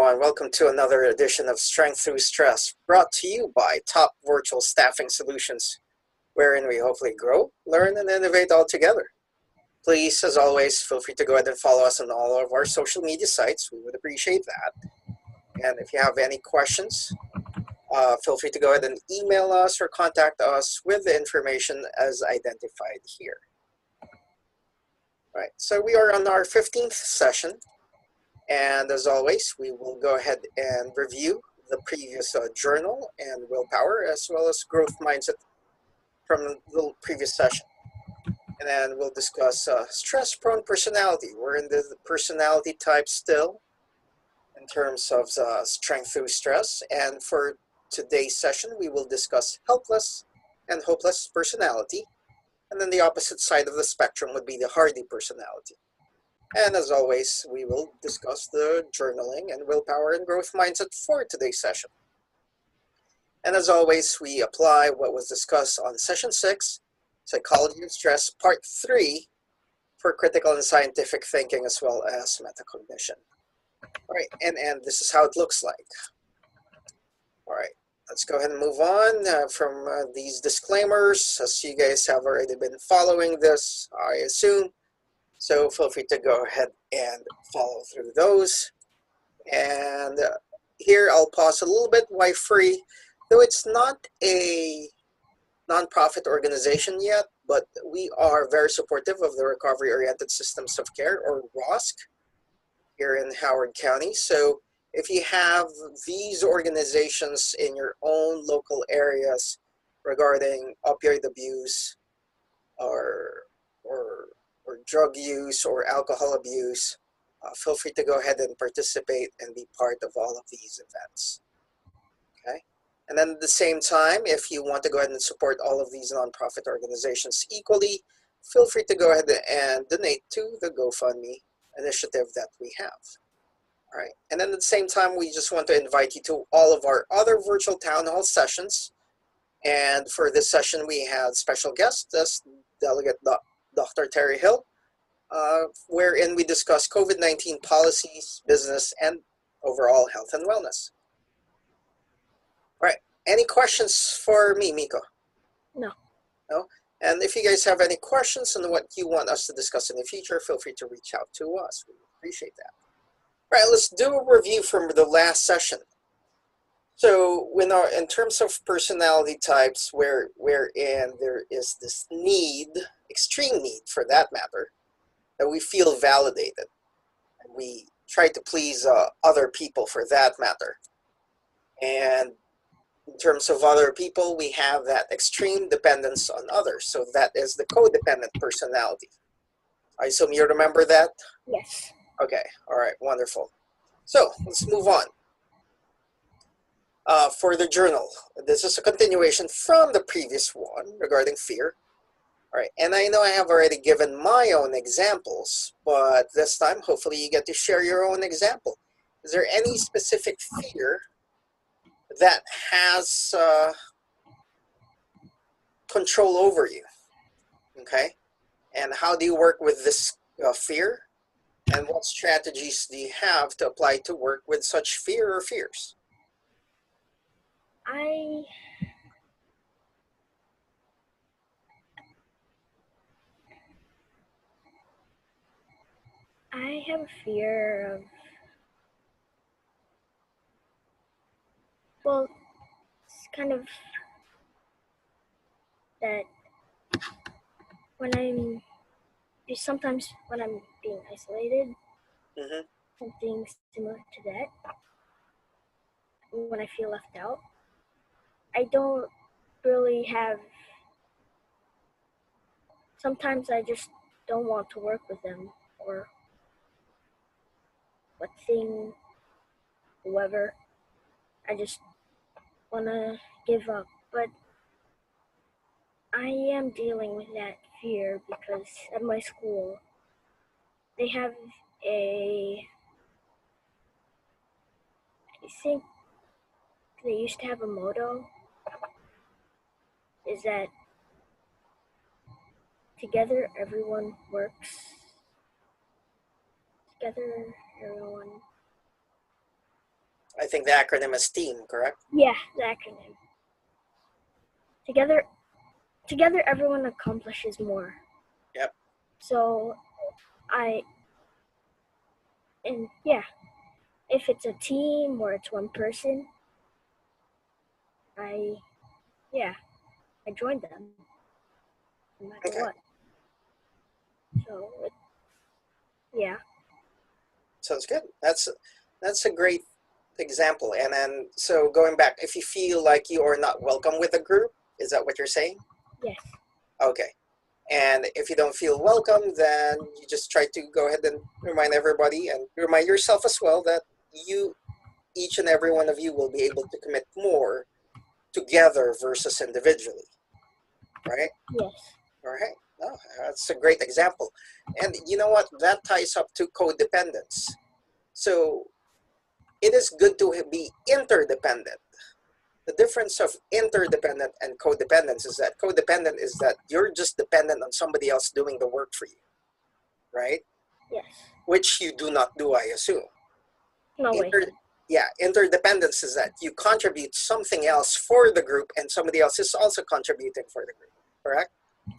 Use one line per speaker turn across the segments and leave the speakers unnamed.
everyone. Welcome to another edition of Strength Through Stress, brought to you by Top Virtual Staffing Solutions, wherein we hopefully grow, learn, and innovate all together. Please, as always, feel free to go ahead and follow us on all of our social media sites. We would appreciate that. And if you have any questions, feel free to go ahead and email us or contact us with the information as identified here. All right, so we are on our 15th session. And as always, we will go ahead and review the previous journal and willpower, as well as growth mindset from the previous session. And then we'll discuss stress-prone personality. We're in the personality type still in terms of strength through stress. And for today's session, we will discuss helpless and hopeless personality. And then the opposite side of the spectrum would be the hardy personality. And as always, we will discuss the journaling and willpower and growth mindset for today's session. And as always, we apply what was discussed on session 6, Psychology of Stress, part 3, for critical and scientific thinking as well as metacognition. All right, and this is how it looks like. All right, let's go ahead and move on from these disclaimers. As you guys have already been following this, I assume. So feel free to go ahead and follow through those. And here I'll pause a little bit. Why free? Though it's not a nonprofit organization yet, but we are very supportive of the Recovery Oriented Systems of Care, or ROSC, here in Howard County. So if you have these organizations in your own local areas regarding opioid abuse or drug use or alcohol abuse, feel free to go ahead and participate and be part of all of these events. Okay, and then at the same time, if you want to go ahead and support all of these nonprofit organizations equally, feel free to go ahead and donate to the GoFundMe initiative that we have. All right, and then at the same time, we just want to invite you to all of our other virtual town hall sessions. And for this session, we had special guests as Delegate Dr. Terry Hill, wherein we discuss COVID-19 policies, business, and overall health and wellness. All right, any questions for me, Miko?
No.
No? And if you guys have any questions on what you want us to discuss in the future, feel free to reach out to us. We appreciate that. All right, let's do a review from the last session. So in terms of personality types, wherein there is this need, extreme need for that matter, that we feel validated. And we try to please other people for that matter. And in terms of other people, we have that extreme dependence on others. So that is the codependent personality. I assume you remember that?
Yes.
Okay, all right, wonderful. So let's move on. For the journal, this is a continuation from the previous one regarding fear. All right, and I know I have already given my own examples, but this time, hopefully you get to share your own example. Is there any specific fear that has control over you? Okay, and how do you work with this fear? And what strategies do you have to apply to work with such fear or fears?
I have a fear of, well, it's kind of that sometimes when I'm being isolated, something similar to that, when I feel left out, I don't really have, sometimes I just don't want to work with them or what thing, whoever. I just want to give up. But I am dealing with that fear because at my school, they have I think they used to have a motto, is that together everyone works. Together everyone
I think the acronym is TEAM, correct?
Yeah, the acronym. Together everyone accomplishes more.
Yep.
So yeah, if it's a team or it's one person, I joined them no matter
Okay.
what. So yeah.
Sounds good. That's a great example. And then, so going back, if you feel like you are not welcome with a group, is that what you're saying?
Yes.
Okay. And if you don't feel welcome, then you just try to go ahead and remind everybody and remind yourself as well that each and every one of you will be able to commit more together versus individually, right?
Yes.
All right. No, that's a great example. And you know what? That ties up to codependence. So it is good to be interdependent. The difference of interdependent and codependence is that codependent is that you're just dependent on somebody else doing the work for you, right?
Yes.
Which you do not do, I assume.
No way.
Interdependence is that you contribute something else for the group and somebody else is also contributing for the group, correct?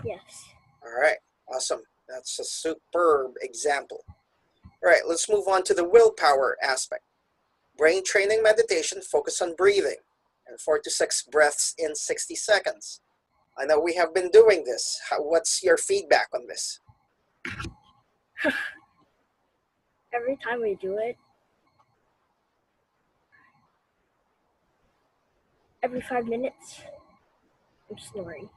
Yes.
All right, awesome. That's a superb example. All right, let's move on to the willpower aspect. Brain training meditation, focus on breathing and 4 to 6 breaths in 60 seconds. I know we have been doing this. What's your feedback on this?
Every time we do it, every 5 minutes, I'm snoring.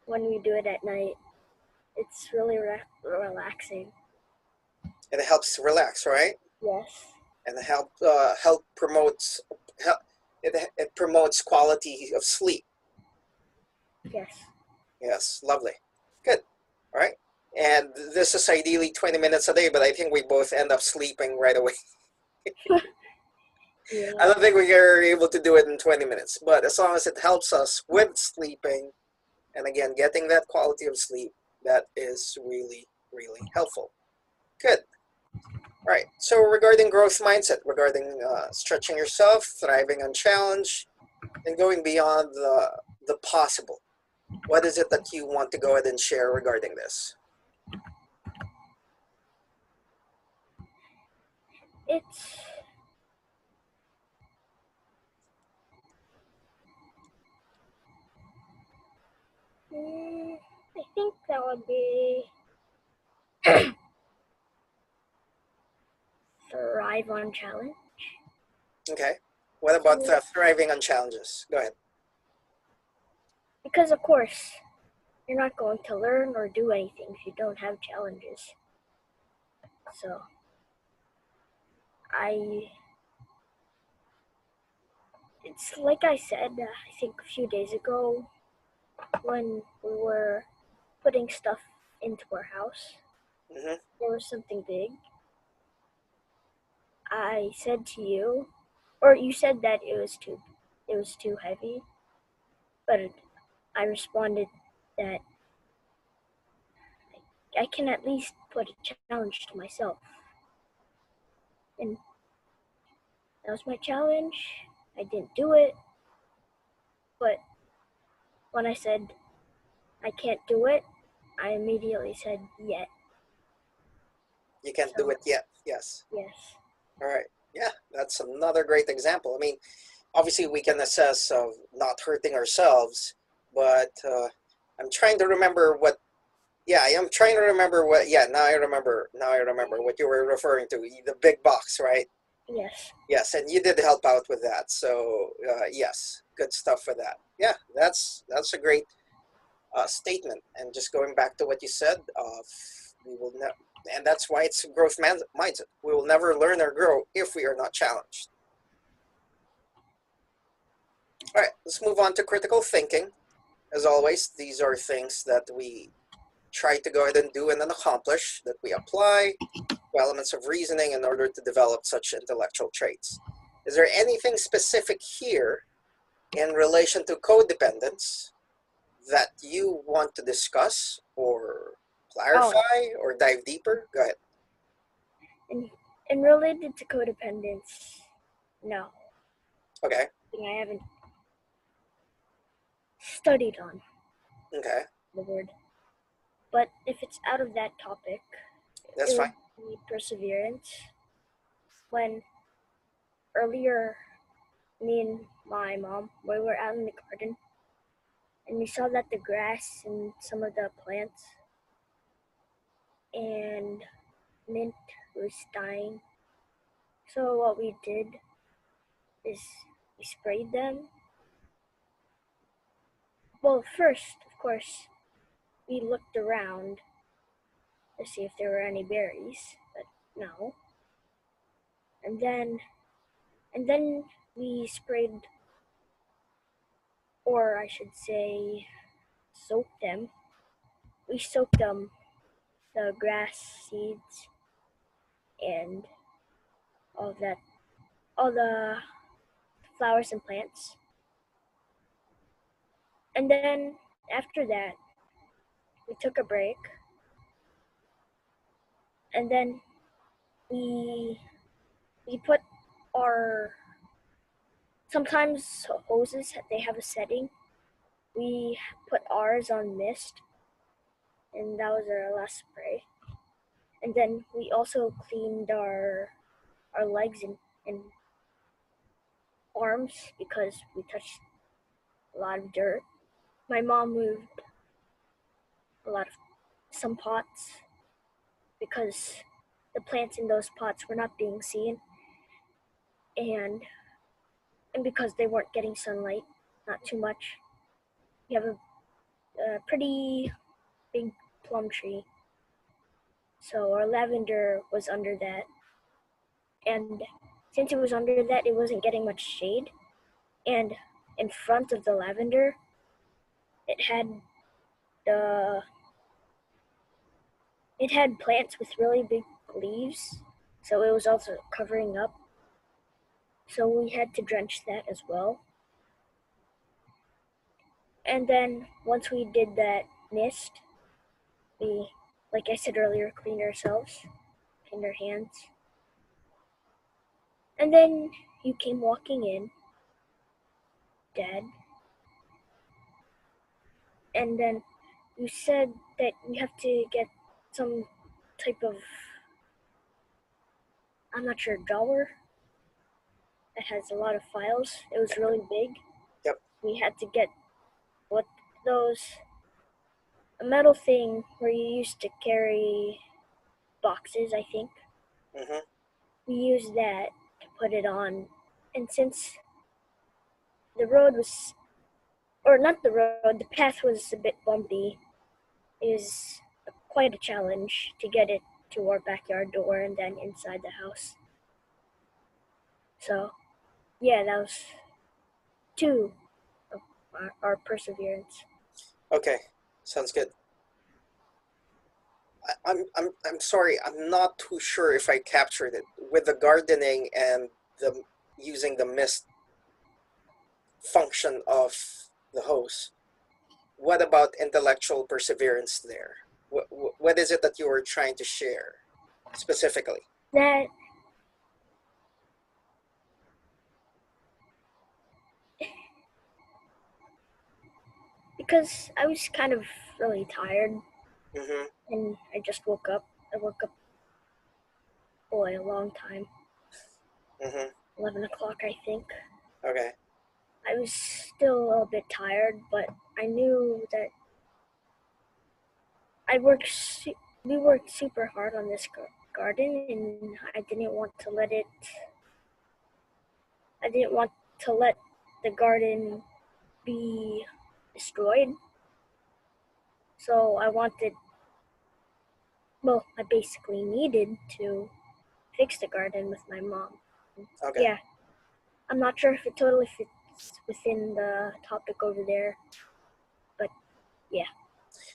When we do it at night, it's really relaxing.
It helps relax, right?
Yes.
And promotes it promotes quality of sleep.
Yes.
Yes, lovely. Good. All right. And this is ideally 20 minutes a day, but I think we both end up sleeping right away.
Yeah.
I don't think we are able to do it in 20 minutes, but as long as it helps us with sleeping, and again, getting that quality of sleep, that is really, really helpful. Good. All right. So regarding growth mindset, regarding stretching yourself, thriving on challenge, and going beyond the possible, what is it that you want to go ahead and share regarding this?
It's I think that would be thrive on challenge.
Okay. What about thriving on challenges? Go ahead.
Because of course, you're not going to learn or do anything if you don't have challenges. So, it's like I said, I think a few days ago when we were putting stuff into our house, there was something big. I said to you, or you said that it was too heavy, but I responded that I can at least put a challenge to myself. And that was my challenge. I didn't do it, but when I said I can't do it, I immediately said yet.
You can't do it yet. Yes.
Yes.
All right. Yeah, that's another great example. I mean, obviously we can assess of not hurting ourselves, but I'm trying to remember what. Yeah, I am trying to remember what. Yeah, now I remember. Now I remember what you were referring to. The big box, right?
Yes.
Yes, and you did help out with that. So yes, good stuff for that. Yeah, that's a great statement. And just going back to what you said, we will never, and that's why it's a growth mindset. We will never learn or grow if we are not challenged. All right, let's move on to critical thinking. As always, these are things that we try to go ahead and do and then accomplish, that we apply to elements of reasoning in order to develop such intellectual traits. Is there anything specific here in relation to codependence that you want to discuss or clarify or dive deeper? Go ahead.
And related to codependence, No,
Okay.
I haven't studied on
Okay.
the word. But if it's out of that topic,
That's
it
fine.
would be perseverance. When earlier, me and my mom, we were out in the garden, and we saw that the grass and some of the plants and mint was dying. So what we did is we sprayed them. Well, first, of course, we looked around to see if there were any berries, but no. And then we sprayed, or I should say, soaked them. We soaked them, the grass seeds and all that, all the flowers and plants. And then after that, we took a break, and then we we put our sometimes hoses they have a setting. We put ours on mist, and that was our last spray. And then we also cleaned our legs and arms because we touched a lot of dirt. My mom moved a lot of some pots because the plants in those pots were not being seen, and because they weren't getting sunlight, not too much. We have a pretty big plum tree, so our lavender was under that, and since it was under that, it wasn't getting much shade. And in front of the lavender, it had the it had plants with really big leaves, so it was also covering up. So we had to drench that as well. And then once we did that mist, we, like I said earlier, cleaned ourselves, cleaned our hands. And then you came walking in, Dad, and then you said that you have to get some type of, I'm not sure, drawer that has a lot of files. It was really big.
Yep.
We had to get what those, a metal thing where you used to carry boxes, I think.
Mm-hmm.
We used that to put it on. And since the road was, or not the road, the path was a bit bumpy, it was quite a challenge to get it to our backyard door and then inside the house. So, yeah, that was two of our perseverance.
Okay. Sounds good. I'm sorry. I'm not too sure if I captured it with the gardening and the using the mist function of the hose. What about intellectual perseverance there? What is it that you were trying to share specifically?
That, because I was kind of really tired
Mm-hmm.
and I just woke up. I woke up, boy, a long time.
Mm-hmm.
11 o'clock, I think.
Okay.
I was still a little bit tired, but I knew that I worked. We worked super hard on this garden, and I didn't want to let it. I didn't want to let the garden be destroyed. So I wanted. Well, I basically needed to fix the garden with my mom.
Okay.
Yeah, I'm not sure if it totally fits within the topic over there, but yeah,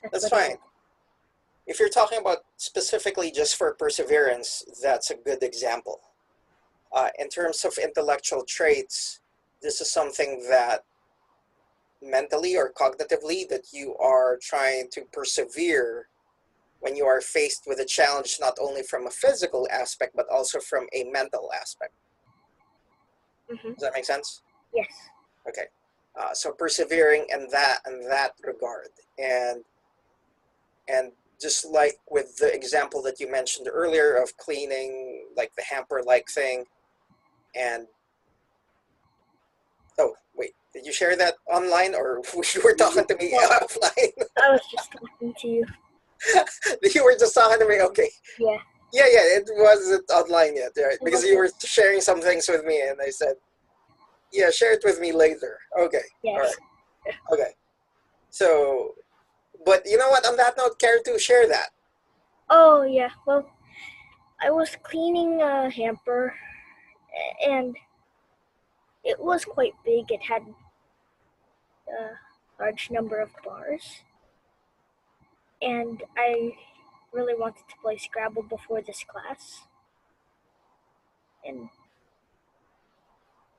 that's
That's
what it
fine.
is.
If you're talking about specifically just for perseverance, that's a good example. In terms of intellectual traits, this is something that mentally or cognitively that you are trying to persevere when you are faced with a challenge, not only from a physical aspect, but also from a mental aspect.
Mm-hmm.
Does that make sense?
Yes.
Okay. So persevering in that regard, and just like with the example that you mentioned earlier of cleaning, like the hamper-like thing, and oh wait, did you share that online or you were talking to me
Well,
offline?
I was just talking to you.
You were just talking to me. Okay.
Yeah.
Yeah, it wasn't online yet, right?
It
Because you were
wasn't.
sharing some things with me, and I said, yeah, share it with me later. Okay. All
Yes.
right. Okay. So, but you know what? On that note, care to share that?
Oh yeah. Well, I was cleaning a hamper, and it was quite big. It had a large number of bars, and I really wanted to play Scrabble before this class, and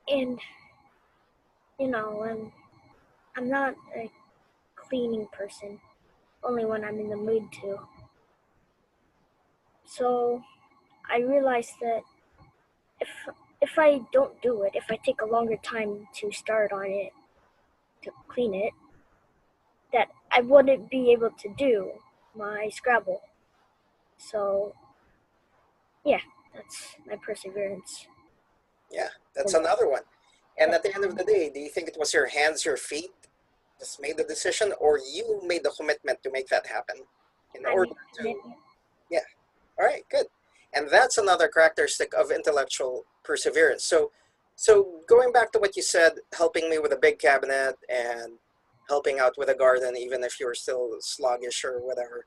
and I'm not a cleaning person, only when I'm in the mood to. So I realized that if if I don't do it, if I take a longer time to start on it, to clean it, that I wouldn't be able to do my Scrabble. So yeah, that's my perseverance.
Yeah, that's another one. And at the end of the day, do you think it was your hands, your feet just made the decision, or you made the commitment to make that happen in
I
order
made a
to?
commitment.
Yeah. All right, good. And that's another characteristic of intellectual perseverance. So going back to what you said, helping me with a big cabinet and helping out with a garden, even if you were still sluggish or whatever.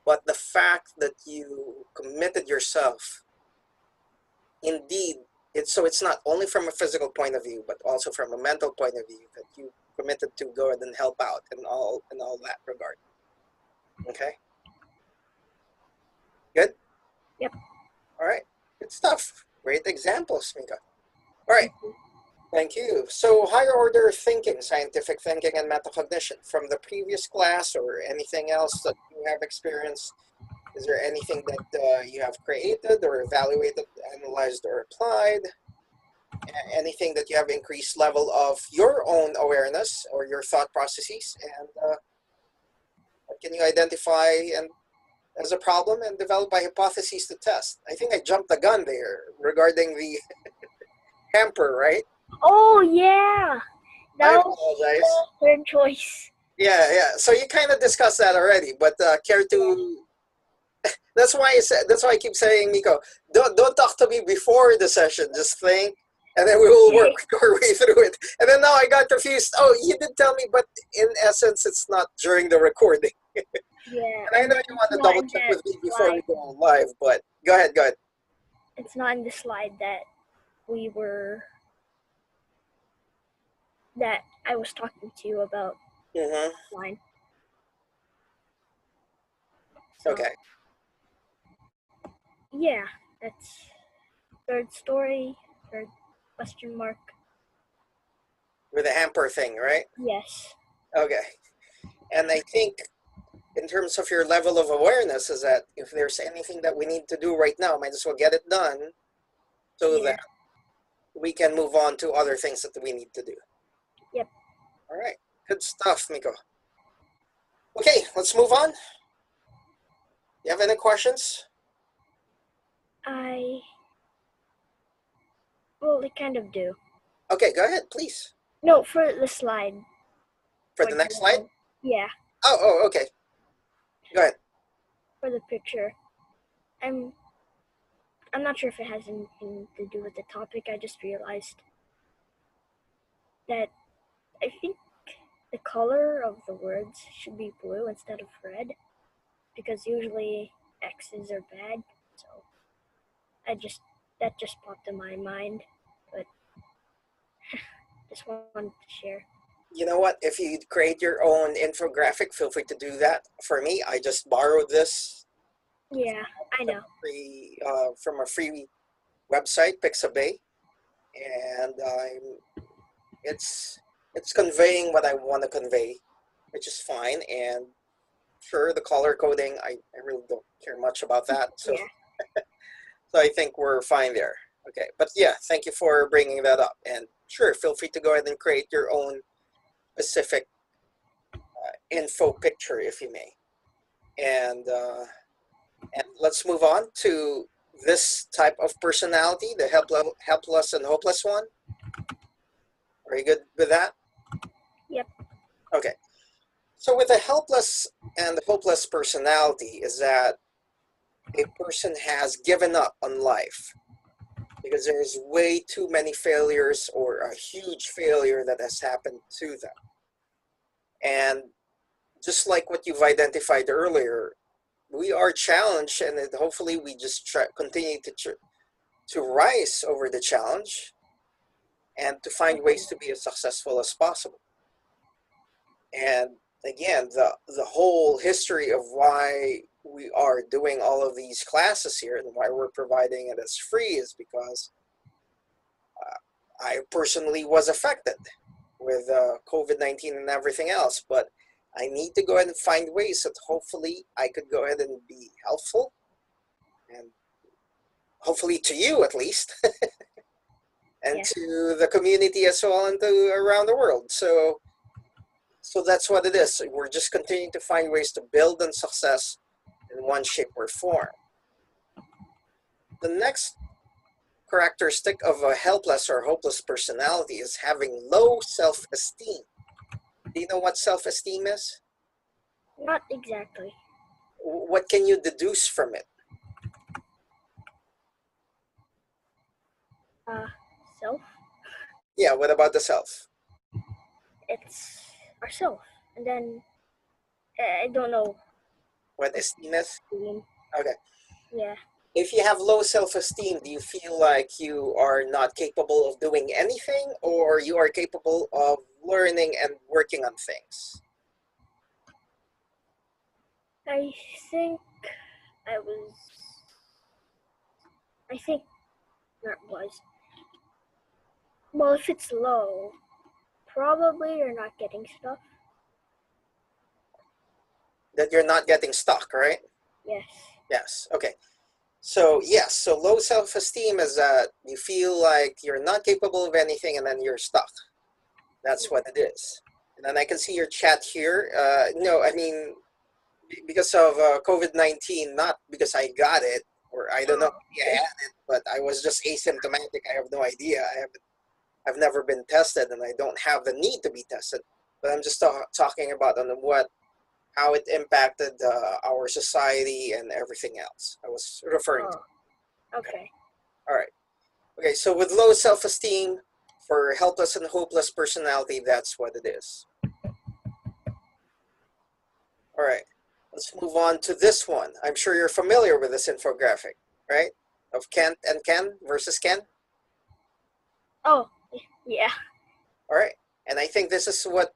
But the fact that you committed yourself, indeed, it's not only from a physical point of view, but also from a mental point of view that you committed to go ahead and help out in all that regard. Okay, good.
Yep.
All right, good stuff. Great examples, Mika. All right. Thank you. So higher order thinking, scientific thinking and metacognition from the previous class or anything else that you have experienced. Is there anything that you have created or evaluated, analyzed or applied? Anything that you have increased level of your own awareness or your thought processes? And what can you identify and as a problem and develop a hypothesis to test? I think I jumped the gun there regarding the hamper, right?
Oh yeah,
I
that was
apologize.
the third choice.
Yeah. So you kind of discussed that already, but care
Yeah.
to? That's why I said. That's why I keep saying, Miko, don't talk to me before the session. Just think, and then we will work our way through it. And then now I got confused. Oh, you did tell me, but in essence, it's not during the recording.
Yeah,
And I
and
know
then
you want
it's
to
not
double
in
check
that
with me before we
slide.
go live, but go ahead. Go ahead.
It's not in the slide that I was talking to you about
Mm-hmm.
line. So
Okay.
yeah, that's third story, third question mark.
With the hamper thing, right?
Yes.
Okay. And I think in terms of your level of awareness is that if there's anything that we need to do right now, might as well get it done so
Yeah.
that we can move on to other things that we need to do.
Yep.
All right. Good stuff, Miko. Okay, let's move on. You have any questions?
Well, I kind of do.
Okay, go ahead, please.
No, for the slide.
For the next slide?
Yeah,
Oh, okay. Go ahead.
for the picture. I'm I'm not sure if it has anything to do with the topic. I just realized that I think the color of the words should be blue instead of red because usually X's are bad. So I just that just popped in my mind, but just wanted to share.
You know what? If you create your own infographic, feel free to do that. For me, I just borrowed this
Yeah, I know.
from a free website, Pixabay, and it's it's conveying what I want to convey, which is fine. And sure, the color coding, I really don't care much about that. So
Yeah,
so I think we're fine there. Okay, but yeah, thank you for bringing that up. And sure, feel free to go ahead and create your own specific info picture, if you may. And let's move on to this type of personality, the helpless and hopeless one. Are you good with that?
Yep.
Okay. So with the helpless and the hopeless personality is that a person has given up on life because there's way too many failures or a huge failure that has happened to them. And just like what you've identified earlier, we are challenged, and hopefully we just continue to rise over the challenge and to find ways to be as successful as possible. And again, the whole history of why we are doing all of these classes here and why we're providing it as free is because I personally was affected with COVID-19 and everything else, but I need to go ahead and find ways that hopefully I could go ahead and be helpful, and hopefully to you at least, and
Yeah.
to the community as well, and to around the world. So that's what it is. We're just continuing to find ways to build on success in one shape or form. The next characteristic of a helpless or hopeless personality is having low self-esteem. Do you know what self-esteem is?
Not exactly.
What can you deduce from it?
Self.
Yeah, what about the self?
It's ourself, and then I don't know.
What esteem is? Okay.
Yeah.
If you have low self-esteem, do you feel like you are not capable of doing anything, or you are capable of learning and working on things?
I think I was. I think that was. Well, if it's low, probably you're not getting stuff.
That you're not getting stuck, right?
Yes.
Yes. Okay. So yes, so low self-esteem is that you feel like you're not capable of anything and then you're stuck. That's what it is. And then I can see your chat here. No, I mean, because of COVID-19, not because I got it, or I don't know if I had it, but I was just asymptomatic. I have no idea. I've never been tested, and I don't have the need to be tested. But I'm just talking about on how it impacted our society and everything else. I was referring to.
Okay.
All right. Okay, so with low self-esteem, for helpless and hopeless personality, that's what it is. All right, let's move on to this one. I'm sure you're familiar with this infographic, right? Of Kent and Ken versus Ken.
Oh, yeah.
All right, and I think this is what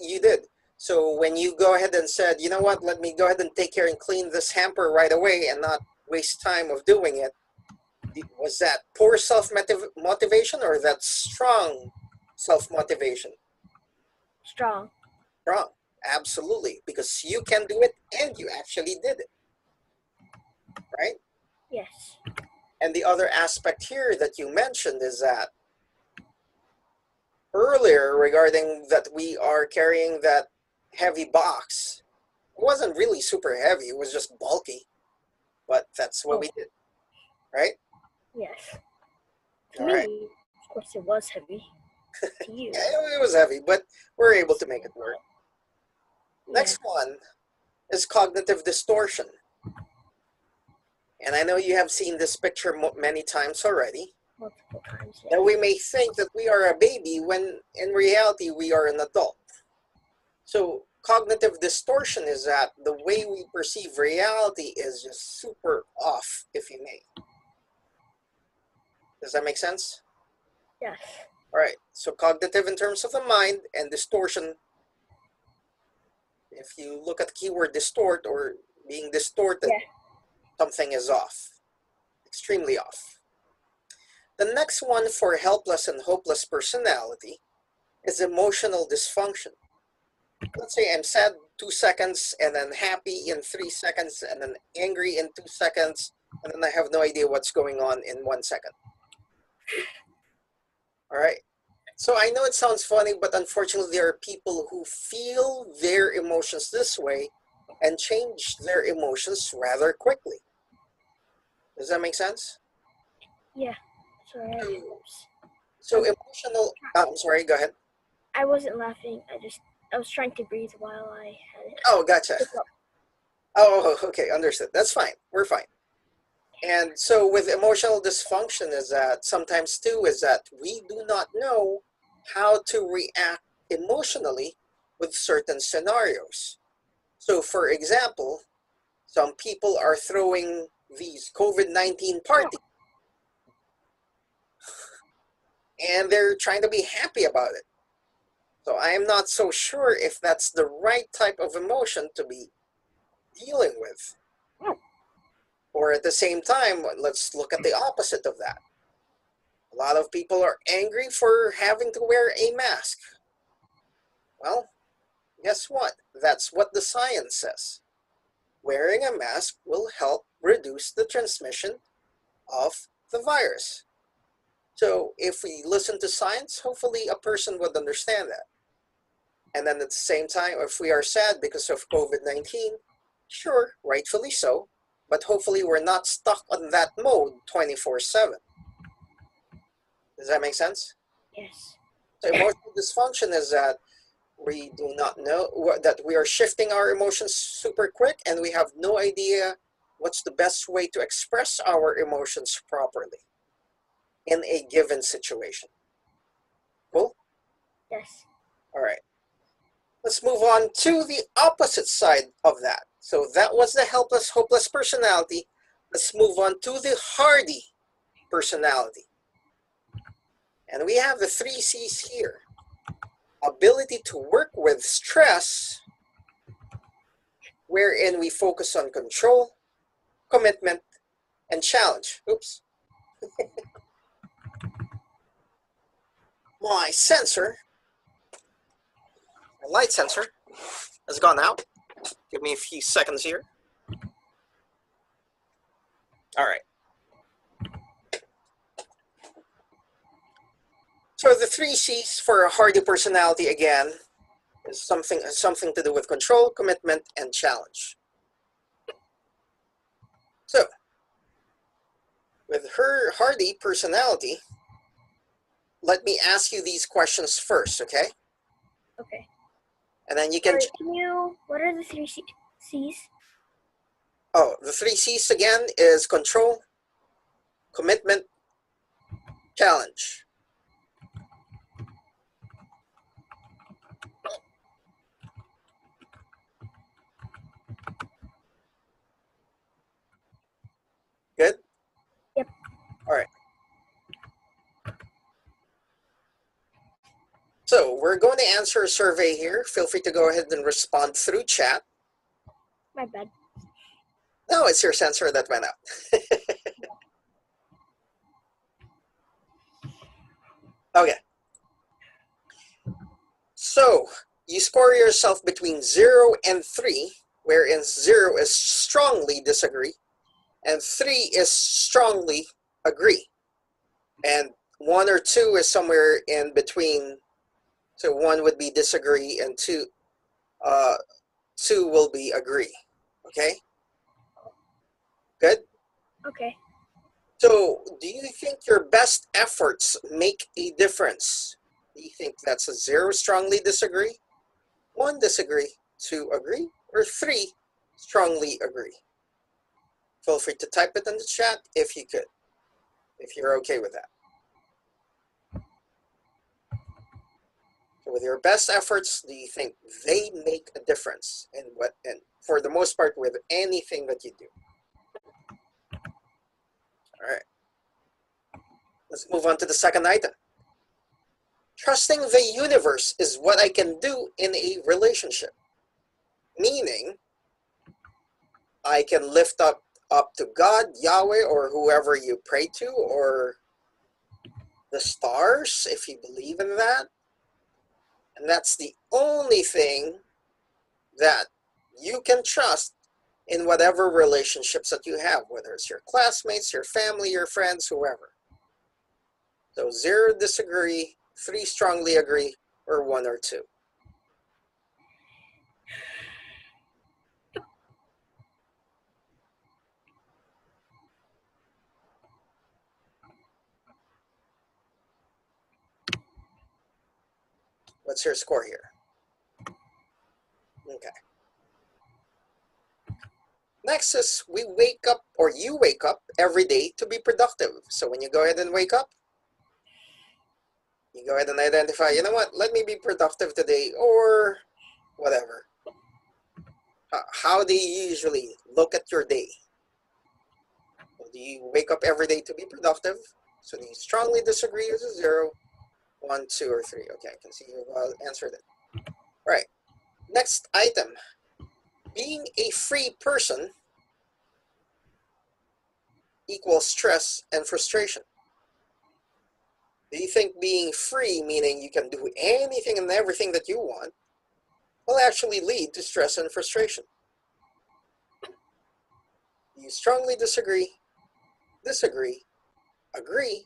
you did. So when you go ahead and said, you know what, let me go ahead and take care and clean this hamper right away and not waste time of doing it, was that poor self-motivation or that strong self-motivation?
Strong.
Strong, absolutely, because you can do it and you actually did it, right?
Yes.
And the other aspect here that you mentioned is that earlier regarding that we are carrying that heavy box, it wasn't really super heavy, it was just bulky, but that's what we did, right?
Yes. To
All
me,
right.
of course, it was heavy. To you.
Yeah, it was heavy, but we're able to make it work.
Yeah.
Next one is cognitive distortion. And I know you have seen this picture many times already.
Multiple times.
That we may think that we are a baby when in reality we are an adult. So cognitive distortion is that the way we perceive reality is just super off, if you may. Does that make sense?
Yes.
All right, so cognitive in terms of the mind, and distortion, if you look at the keyword distort or being distorted, something is off, extremely off. The next one for helpless and hopeless personality is emotional dysfunction. Let's say I'm sad 2 seconds, and then happy in 3 seconds, and then angry in 2 seconds, and then I have no idea what's going on in 1 second. All right. So I know it sounds funny, but unfortunately, there are people who feel their emotions this way and change their emotions rather quickly. Does that make sense?
Yeah. Sorry.
So emotional. I'm sorry. Go ahead.
I wasn't laughing. I was trying to breathe while I had it.
Oh, gotcha. Oh, okay, understood. That's fine. We're fine. And so with emotional dysfunction is that sometimes too is that we do not know how to react emotionally with certain scenarios. So for example, some people are throwing these COVID-19 parties and they're trying to be happy about it. So I am not so sure if that's the right type of emotion to be dealing with. Or at the same time, let's look at the opposite of that. A lot of people are angry for having to wear a mask. Well, guess what? That's what the science says. Wearing a mask will help reduce the transmission of the virus. So if we listen to science, hopefully a person would understand that. And then at the same time, if we are sad because of COVID-19, sure, rightfully so, but hopefully we're not stuck on that mode 24/7. Does that make sense?
Yes.
So emotional dysfunction is that we do not know that we are shifting our emotions super quick and we have no idea what's the best way to express our emotions properly in a given situation. Cool?
Yes.
All right. Let's move on to the opposite side of that. So that was the helpless, hopeless personality. Let's move on to the hardy personality. And we have the 3 C's here. Ability to work with stress, wherein we focus on control, commitment, and challenge. Oops. My sensor, my light sensor, has gone out. Give me a few seconds here. All right. So the 3 C's for a hardy personality again is something to do with control, commitment, and challenge. So with her hardy personality, let me ask you these questions first, okay?
Okay.
And then you can.
What are the 3 C's?
Oh, the 3 C's again is control, commitment, challenge. Good?
Yep.
All right. So we're going to answer a survey here. Feel free to go ahead and respond through chat.
My bad.
No, it's your sensor that went out. Okay. So you score yourself between 0 and 3, wherein 0 is strongly disagree, and 3 is strongly agree. And 1 or 2 is somewhere in between. So 1 would be disagree, and 2 will be agree. Okay? Good?
Okay.
So do you think your best efforts make a difference? Do you think that's a 0 strongly disagree, 1 disagree, 2 agree, or 3 strongly agree? Feel free to type it in the chat if you could, if you're okay with that. So with your best efforts, do you think they make a difference in what, and for the most part, with anything that you do? All right. Let's move on to the second item. Trusting the universe is what I can do in a relationship. Meaning, I can lift up to God, Yahweh, or whoever you pray to, or the stars, if you believe in that. And that's the only thing that you can trust in whatever relationships that you have, whether it's your classmates, your family, your friends, whoever. So 0 disagree, 3 strongly agree, or 1 or 2. What's your score here? Okay. Next is we wake up, or you wake up every day to be productive. So when you go ahead and wake up, you go ahead and identify, you know what, let me be productive today, or whatever. How do you usually look at your day? Do you wake up every day to be productive? So do you strongly disagree as a 0, 1, 2, or 3? Okay, I can see you've answered it. All right, next item. Being a free person equals stress and frustration. Do you think being free, meaning you can do anything and everything that you want, will actually lead to stress and frustration? Do you strongly disagree, disagree, agree,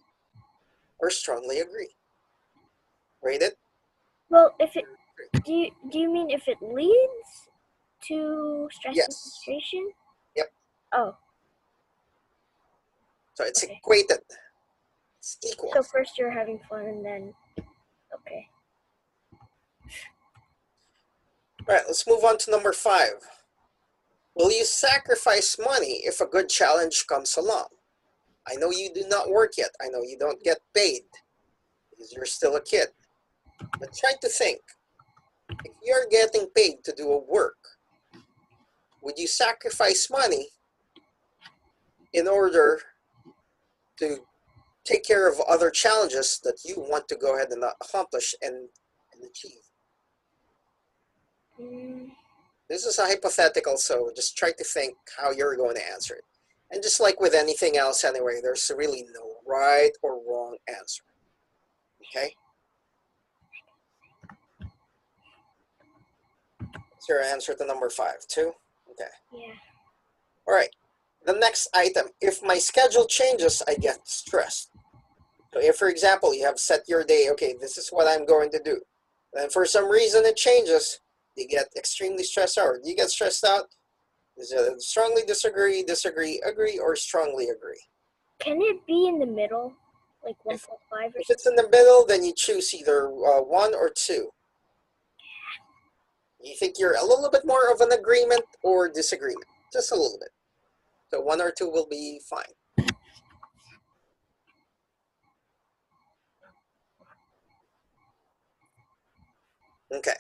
or strongly agree? Rate it.
Well, if it do you mean if it leads to stress and
Yes.
frustration?
Yep.
Oh.
So it's
Okay.
equated. It's equal.
So first you're having fun and then, okay.
All right, let's move on to number 5. Will you sacrifice money if a good challenge comes along? I know you do not work yet. I know you don't get paid because you're still a kid. But try to think, if you're getting paid to do a work, would you sacrifice money in order to take care of other challenges that you want to go ahead and accomplish and achieve? This is a hypothetical, so just try to think how you're going to answer it. And just like with anything else anyway, there's really no right or wrong answer. Okay? That's your answer to number 5, too? Okay.
Yeah.
All right. The next item, if my schedule changes, I get stressed. So if, for example, you have set your day, okay, this is what I'm going to do. And for some reason it changes, you get extremely stressed out. Do you get stressed out? Is it strongly disagree, disagree, agree, or strongly agree?
Can it be in the middle? Like 1.5 or something?
If it's in the middle, then you choose either 1 or 2. You think you're a little bit more of an agreement or disagreement? Just a little bit. So 1 or 2 will be fine. Okay.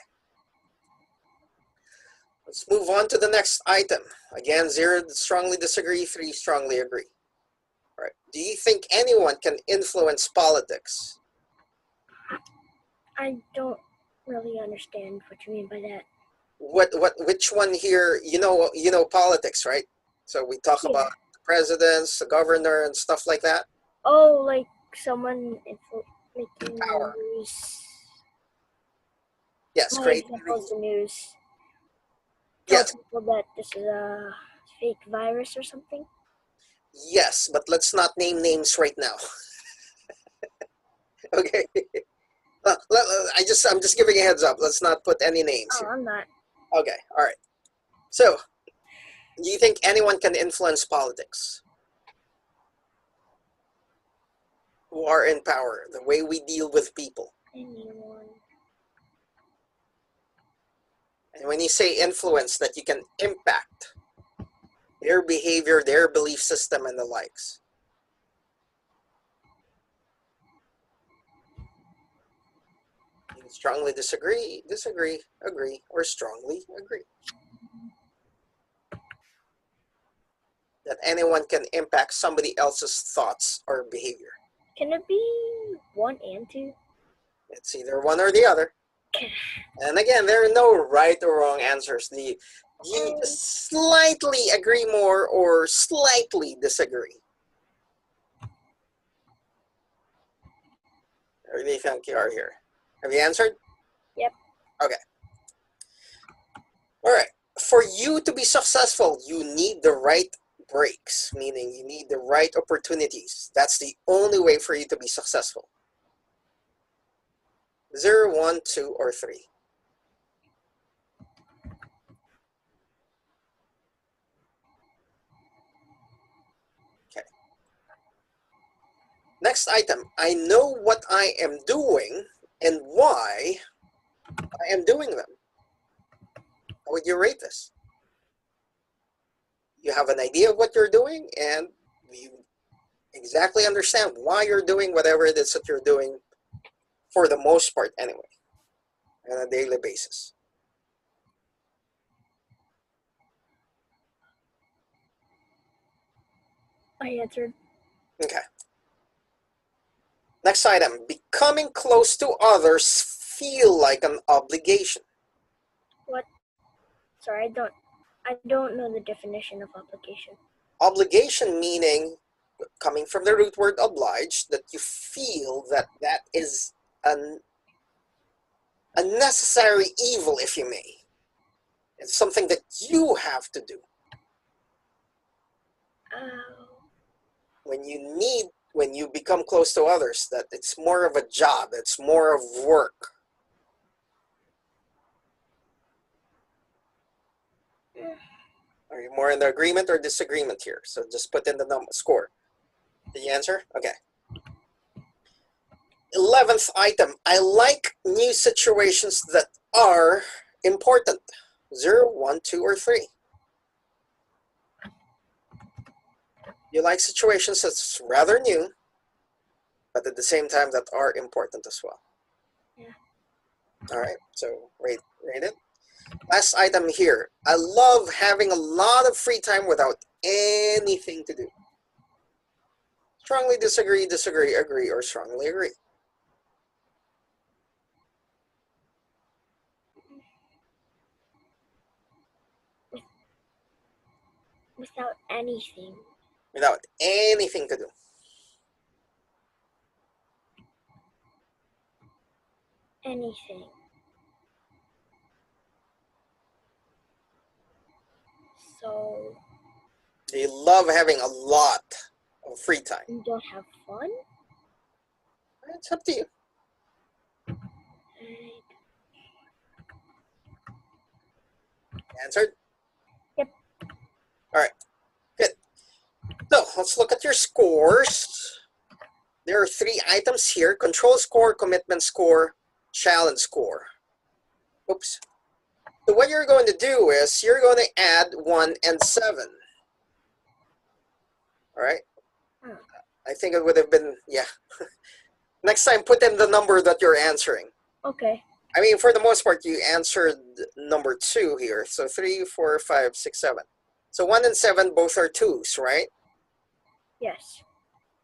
Let's move on to the next item. Again, 0 strongly disagree, 3 strongly agree. All right. Do you think anyone can influence politics?
I don't really understand what you mean by that.
Which one here? You know politics, right? So we talk about the presidents, the governor, and stuff like that.
Oh, like someone making
Power.
the news.
Yes,
My
great.
example is the news. Tell
Yes.
people that this is a fake virus or something.
Yes, but let's not name names right now. Okay. I'm just giving a heads up. Let's not put any names
Oh,
here.
I'm not.
Okay. All right. So, do you think anyone can influence politics? Who are in power? The way we deal with people.
Anyone.
And when you say influence, that you can impact their behavior, their belief system, and the likes. You can strongly disagree, agree, or strongly agree. That anyone can impact somebody else's thoughts or behavior.
Can it be 1 and 2?
It's either one or the other. And again, there are no right or wrong answers. You just slightly agree more or slightly disagree. I really think you are here. Have you answered?
Yep.
Okay. All right. For you to be successful, you need the right breaks, meaning you need the right opportunities. That's the only way for you to be successful. 0, 1, 2, or 3. Okay. Next item, I know what I am doing and why I am doing them. How would you rate this? You have an idea of what you're doing and you exactly understand why you're doing whatever it is that you're doing, for the most part anyway, on a daily basis.
I answered.
Okay. Next item, becoming close to others feel like an obligation.
What? Sorry, I don't know the definition of obligation.
Obligation meaning, coming from the root word obliged, that you feel that that is a necessary evil, if you may. It's something that you have to do. When you become close to others, that it's more of a job, it's more of work. Are you more in the agreement or disagreement here? So just put in the score. Did you answer? Okay. 11th item, I like new situations that are important. 0, 1, 2, or 3. You like situations that's rather new, but at the same time that are important as well.
Yeah.
All right, so rate it. Last item here, I love having a lot of free time without anything to do. Strongly disagree, disagree, agree, or strongly agree.
Without anything.
Without anything to do.
Anything. So.
They love having a lot of free time.
You don't have fun?
It's up to you. Answered?
Yep.
All right, good. So let's look at your scores. There are 3 items here: control score, commitment score, challenge score. Oops. So what you're going to do is you're going to add 1 and 7. All right. I think it would have been, yeah. Next time, put in the number that you're answering.
Okay.
I mean, for the most part, you answered number 2 here. So 3, 4, 5, 6, 7. So 1 and 7 both are 2s, right?
Yes.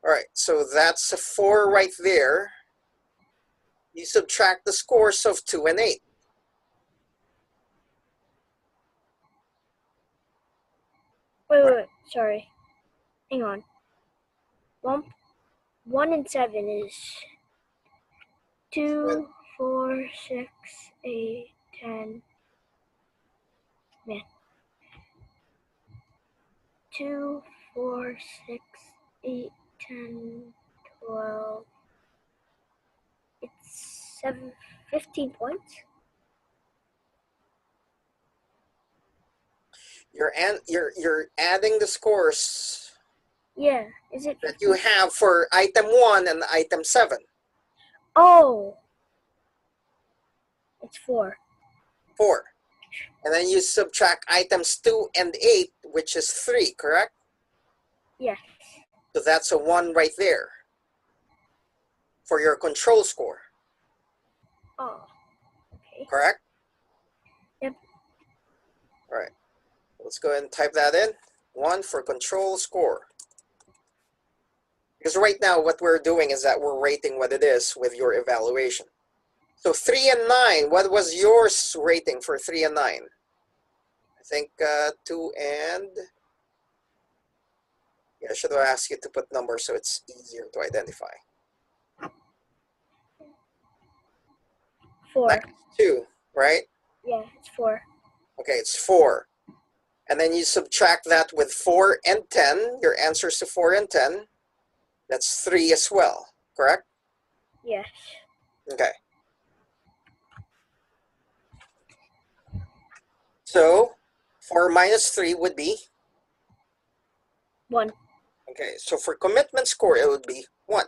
All right. So that's a 4 right there. You subtract the scores of 2 and 8.
Wait. Sorry. Hang on. 1 and 7 is 2, 4, 6, 8, 10. Man. 2, 4, 6, 8, 10, 12. It's 15 points.
You're adding the scores.
Yeah. Is it 15?
That you have for item 1 and item 7.
Oh. It's 4.
4. And then you subtract items 2 and 8, which is 3, correct?
Yes.
So that's a 1 right there for your control score.
Oh. Okay.
Correct?
Yep.
All right. Let's go ahead and type that in. 1 for control score. Because right now what we're doing is that we're rating what it is with your evaluation. So 3 and 9, what was your rating for 3 and 9? I think 2 and... Yeah, I should have asked you to put numbers so it's easier to identify.
4.
Next, 2, right?
Yeah, it's 4.
Okay, it's 4. And then you subtract that with 4 and 10, your answers to 4 and 10. That's 3 as well, correct?
Yes.
Okay. So 4 minus 3 would be,
1.
okay, so for commitment score, it would be 1.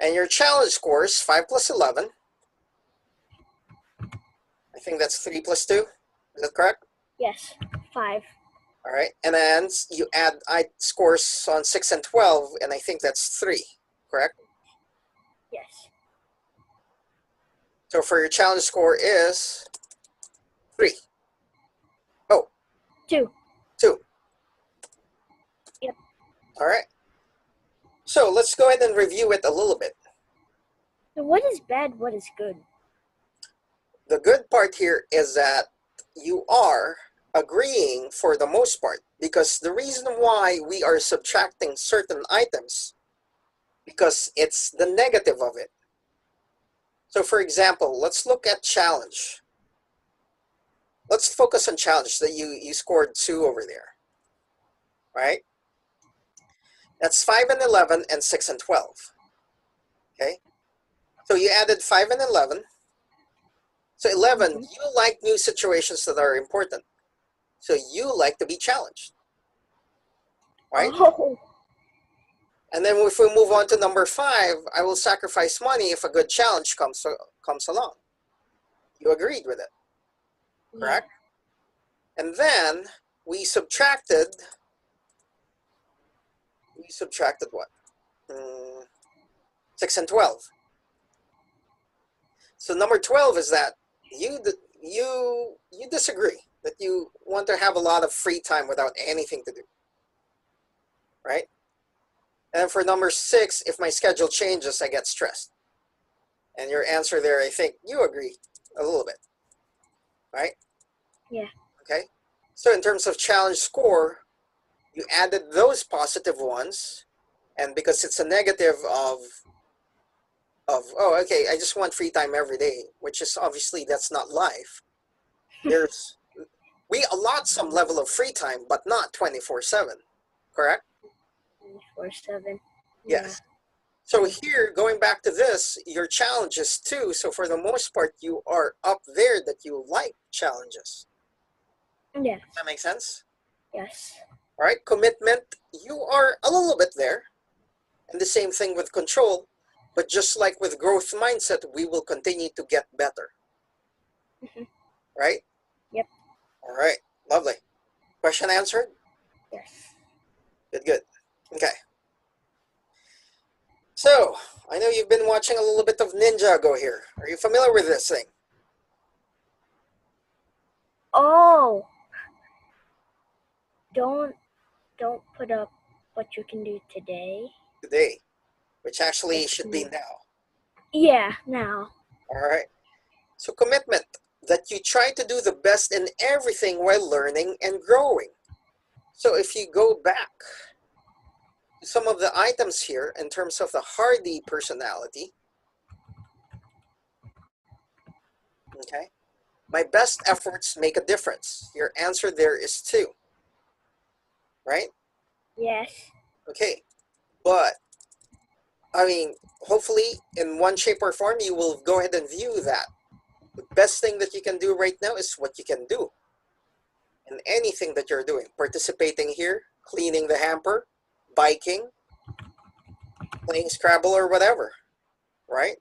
And your challenge score is 5 plus 11. I think that's 3 plus 2. Is that correct?
Yes, 5.
All right. And then you add scores on 6 and 12, and I think that's 3, correct?
Yes.
So for your challenge score is 3. Oh,
2.
2.
Yep.
All right. So let's go ahead and review it a little bit.
So what is bad? What is good?
The good part here is that you are agreeing for the most part, because the reason why we are subtracting certain items, because it's the negative of it. So for example, let's look at challenge. Let's focus on challenge that you scored 2 over there, right? That's 5 and 11 and 6 and 12. Okay, so you added 5 and 11. So 11, you like new situations that are important. So you like to be challenged, right?
Oh.
And then if we move on to number 5, I will sacrifice money if a good challenge comes along. You agreed with it, correct? Yeah. And then we subtracted what? 6 and 12. So number 12 is that you disagree, that you want to have a lot of free time without anything to do, right? And for number 6, if my schedule changes, I get stressed. And your answer there, I think you agree a little bit, right?
Yeah.
Okay. So in terms of challenge score, you added those positive ones, and because it's a negative of oh, okay, I just want free time every day, which is obviously that's not life. We allot some level of free time, but not 24/7, correct?
24/7.
Yes. So here, going back to this, your challenges too. So for the most part, you are up there that you like challenges.
Yes.
Does that make sense?
Yes.
All right. Commitment, you are a little bit there. And the same thing with control. But just like with growth mindset, we will continue to get better. Right?
Yep.
All right. Lovely. Question answered?
Yes.
Good, good. Okay. So, I know you've been watching a little bit of Ninjago here. Are you familiar with this thing?
Oh. Don't put up what you can do today.
Today, which actually should be now.
Yeah, now.
All right. So commitment, that you try to do the best in everything while learning and growing. So if you go back to some of the items here in terms of the hardy personality, okay, my best efforts make a difference. Your answer there is 2, right?
Yes.
Okay, but I mean, hopefully in one shape or form, you will go ahead and view that the best thing that you can do right now is what you can do. And anything that you're doing, participating here, cleaning the hamper, biking, playing Scrabble or whatever, right?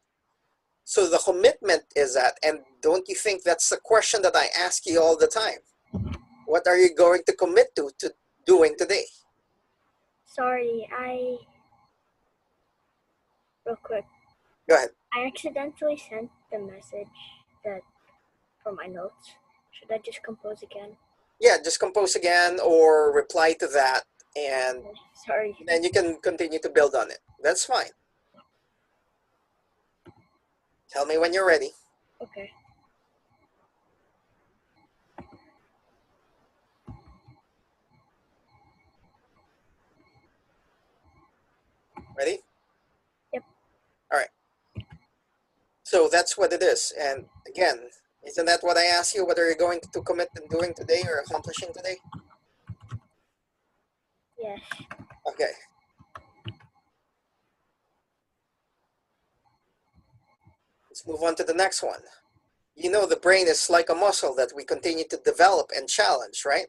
So the commitment is that, and don't you think that's the question that I ask you all the time? What are you going to commit to doing today?
Sorry, real quick.
Go ahead.
I accidentally sent the message that for my notes. Should I just compose again?
Yeah, just compose again or reply to that, and
sorry.
then you can continue to build on it. That's fine. Tell me when you're ready.
Okay.
Ready?
Yep.
All right. So that's what it is. And again, isn't that what I asked you? What are you going to commit to doing today or accomplishing today?
Yes.
Okay. Let's move on to the next one. You know, the brain is like a muscle that we continue to develop and challenge, right?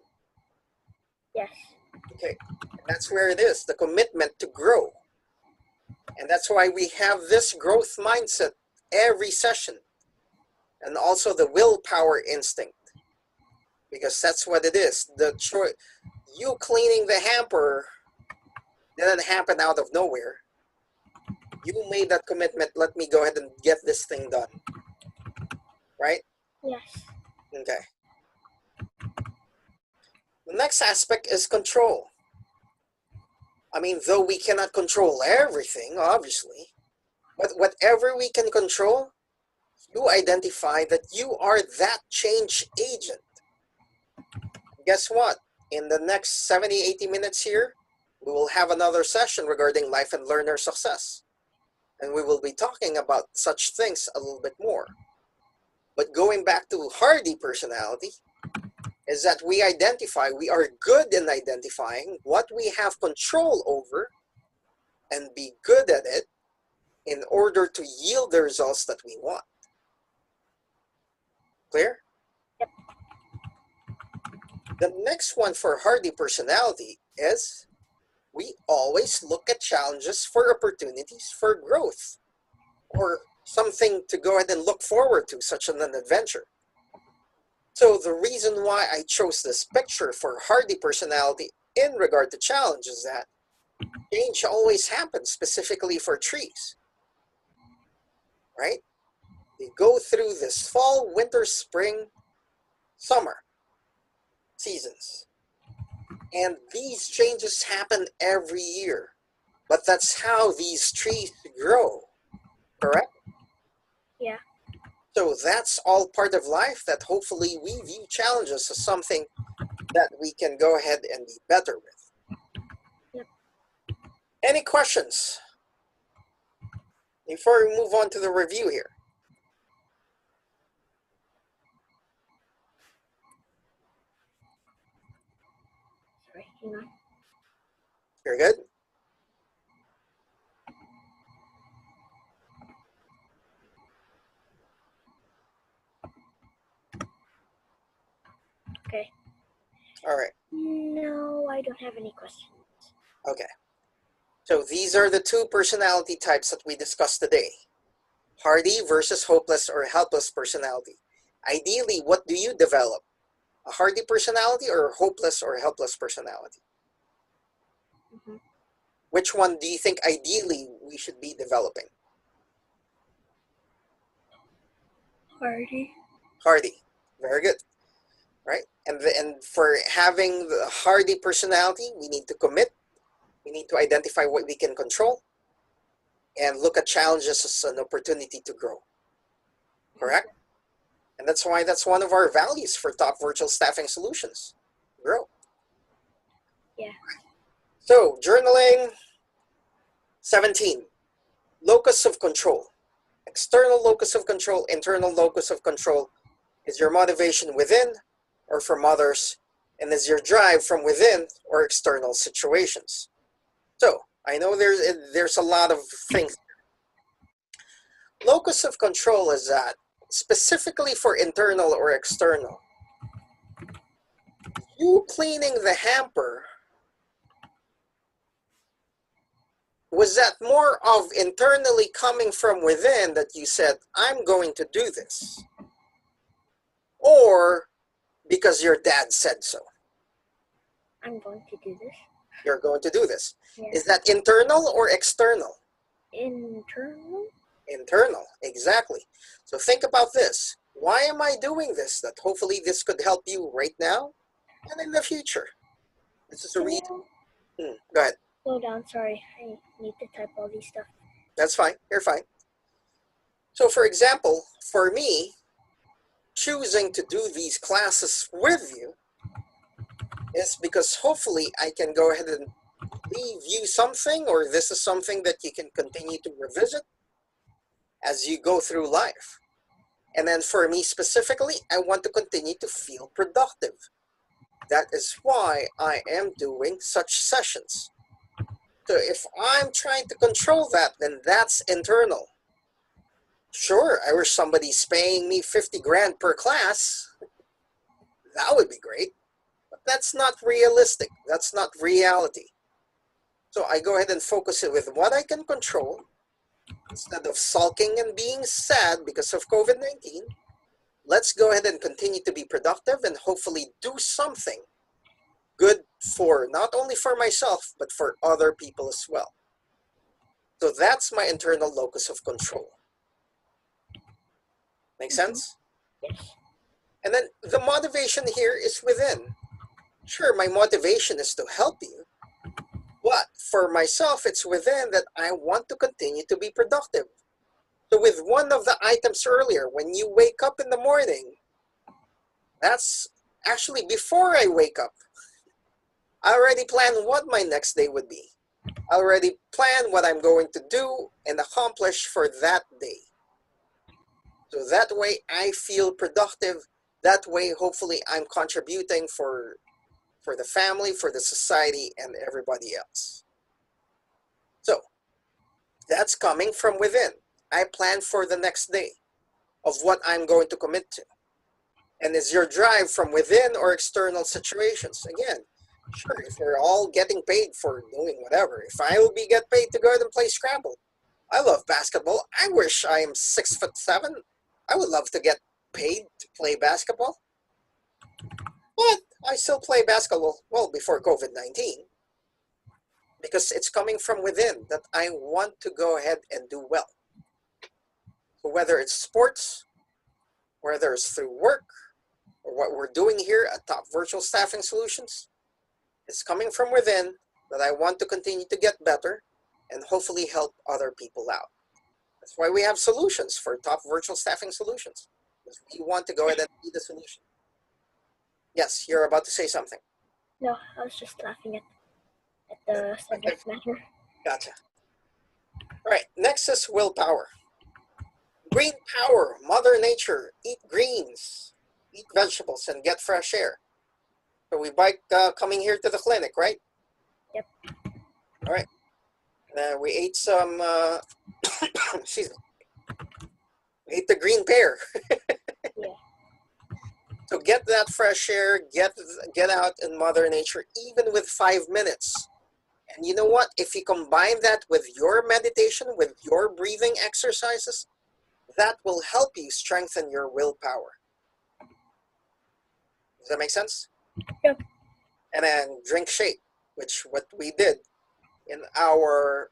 Yes.
Okay, and that's where it is, the commitment to grow. And that's why we have this growth mindset every session. And also the willpower instinct. Because that's what it is. The choice, you cleaning the hamper didn't happen out of nowhere. You made that commitment, let me go ahead and get this thing done. Right?
Yes.
Okay. The next aspect is control. I mean, though we cannot control everything, obviously, but whatever we can control, you identify that you are that change agent. Guess what? In the next 70, 80 minutes here, we will have another session regarding life and learner success. And we will be talking about such things a little bit more. But going back to hardy personality, is that we are good in identifying what we have control over and be good at it in order to yield the results that we want. Clear?
Yep.
The next one for hardy personality is we always look at challenges for opportunities for growth or something to go ahead and look forward to, such as an adventure. So the reason why I chose this picture for hardy personality in regard to challenge is that change always happens, specifically for trees, right? They go through this fall, winter, spring, summer seasons. And these changes happen every year. But that's how these trees grow, correct?
Yeah.
So that's all part of life that hopefully we view challenges as something that we can go ahead and be better with.
Yep.
Any questions before we move on to the review here?
Sorry, hang on.
You're good?
Okay.
All right.
No, I don't have any questions.
Okay. So these are the two personality types that we discussed today. Hardy versus hopeless or helpless personality. Ideally, what do you develop? A hardy personality or a hopeless or helpless personality?
Mm-hmm.
Which one do you think ideally we should be developing?
Hardy.
Hardy. Very good. Right? And for having the hardy personality, we need to commit. We need to identify what we can control and look at challenges as an opportunity to grow. Correct? And that's why that's one of our values for Top Virtual Staffing Solutions. Grow.
Yeah.
So, journaling 17. Locus of control. External locus of control, internal locus of control. Is your motivation within or from others? And is your drive from within or external situations? So, I know there's a lot of things. Locus of control is that specifically for internal or external. You cleaning the hamper, was that more of internally coming from within that you said, I'm going to do this? Or because your dad said so?
I'm going to do this.
You're going to do this.
Yeah.
Is that internal or external?
Internal?
Internal, exactly. So think about this. Why am I doing this? That hopefully this could help you right now and in the future. This is a reason. Go ahead.
Slow down, sorry. I need to type all these stuff.
That's fine. You're fine. So for example, for me, choosing to do these classes with you is because hopefully I can go ahead and leave you something, or this is something that you can continue to revisit as you go through life. And then for me specifically, I want to continue to feel productive. That is why I am doing such sessions. So if I'm trying to control that, then that's internal. Sure, I wish somebody's paying me 50 grand per class. That would be great. But that's not realistic. That's not reality. So I go ahead and focus it with what I can control. Instead of sulking and being sad because of COVID-19, let's go ahead and continue to be productive and hopefully do something good for not only for myself, but for other people as well. So that's my internal locus of control. Make sense?
Yes.
And then the motivation here is within. Sure, my motivation is to help you, but for myself, it's within that I want to continue to be productive. So with one of the items earlier, when you wake up in the morning, that's actually before I wake up. I already plan what my next day would be. I already plan what I'm going to do and accomplish for that day. So that way I feel productive. That way, hopefully, I'm contributing for the family, for the society, and everybody else. So that's coming from within. I plan for the next day of what I'm going to commit to. And is your drive from within or external situations? Again, sure, if we're all getting paid for doing whatever, if I will get paid to go out and play Scrabble, I love basketball. I wish I am 6'7". I would love to get paid to play basketball. But I still play basketball, well, before COVID-19, because it's coming from within that I want to go ahead and do well. So whether it's sports, whether it's through work, or what we're doing here at Top Virtual Staffing Solutions, it's coming from within that I want to continue to get better and hopefully help other people out. That's why we have solutions for Top Virtual Staffing Solutions, because we want to go ahead and be the solution. Yes, you're about to say something.
No, I was just laughing at the subject matter.
Gotcha. All right, next is willpower. Green power, Mother Nature, eat greens, eat vegetables, and get fresh air. So we bike coming here to the clinic, right?
Yep.
All right. We ate some, excuse me, we ate the green pear.
Yeah.
So get that fresh air, get out in Mother Nature, even with 5 minutes. And you know what? If you combine that with your meditation, with your breathing exercises, that will help you strengthen your willpower. Does that make sense?
Yep.
And then drink shake, which what we did in our,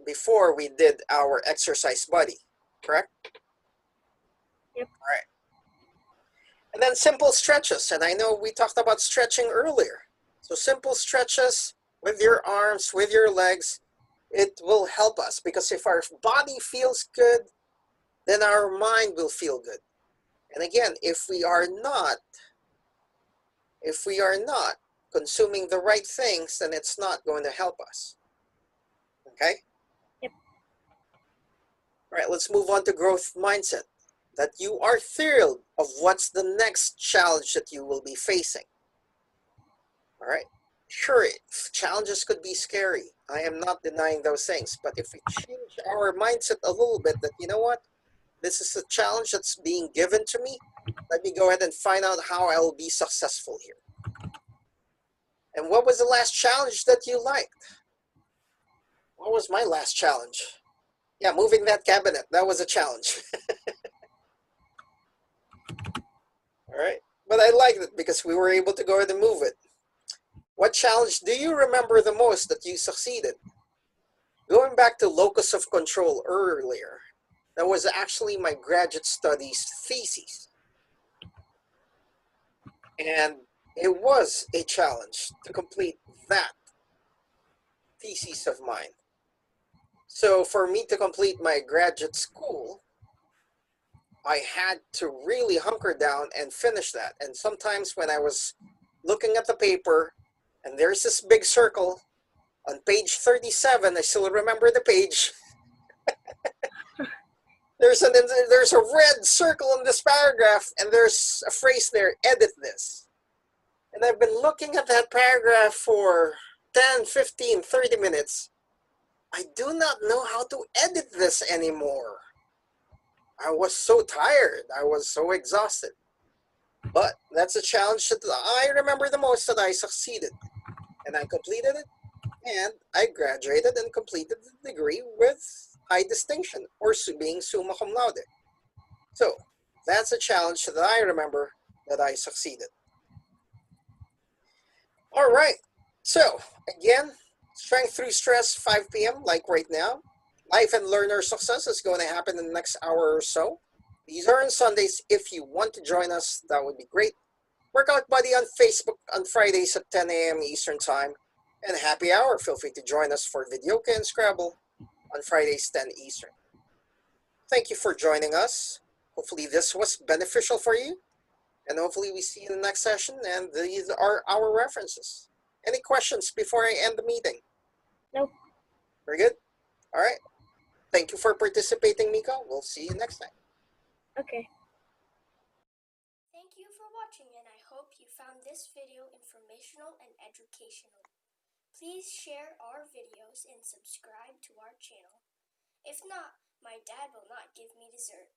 before we did our exercise buddy, correct?
Yep.
All right. And then simple stretches. And I know we talked about stretching earlier. So simple stretches with your arms, with your legs, it will help us, because if our body feels good, then our mind will feel good. And again, if we are not consuming the right things, then it's not going to help us. Okay?
Yep.
All right, let's move on to growth mindset. That you are thrilled of what's the next challenge that you will be facing. All right? Sure, challenges could be scary. I am not denying those things. But if we change our mindset a little bit, that, you know what? This is a challenge that's being given to me. Let me go ahead and find out how I will be successful here. And what was the last challenge that you liked? What was my last challenge? Yeah, moving that cabinet. That was a challenge. All right. But I liked it because we were able to go ahead and move it. What challenge do you remember the most that you succeeded? Going back to locus of control earlier, that was actually my graduate studies thesis. And it was a challenge to complete that thesis of mine. So for me to complete my graduate school, I had to really hunker down and finish that. And sometimes when I was looking at the paper and there's this big circle on page 37, I still remember the page. There's a red circle in this paragraph and there's a phrase there, edit this. And I've been looking at that paragraph for 10, 15, 30 minutes. I do not know how to edit this anymore. I was so tired. I was so exhausted. But that's a challenge that I remember the most, that I succeeded. And I completed it, and I graduated and completed the degree with high distinction, or being summa cum laude. So that's a challenge that I remember that I succeeded. All right. So again, strength through stress, 5 p.m. like right now. Life and learner success is going to happen in the next hour or so. These are on Sundays. If you want to join us, that would be great. Workout Buddy on Facebook on Fridays at 10 a.m. Eastern Time. And happy hour. Feel free to join us for Videoke and Scrabble on Fridays 10 Eastern. Thank you for joining us. Hopefully this was beneficial for you. And hopefully we see you in the next session. And these are our references. Any questions before I end the meeting?
Nope.
Very good. All right. Thank you for participating, Miko. We'll see you next time.
Okay.
Thank you for watching, and I hope you found this video informational and educational. Please share our videos and subscribe to our channel. If not, my dad will not give me dessert.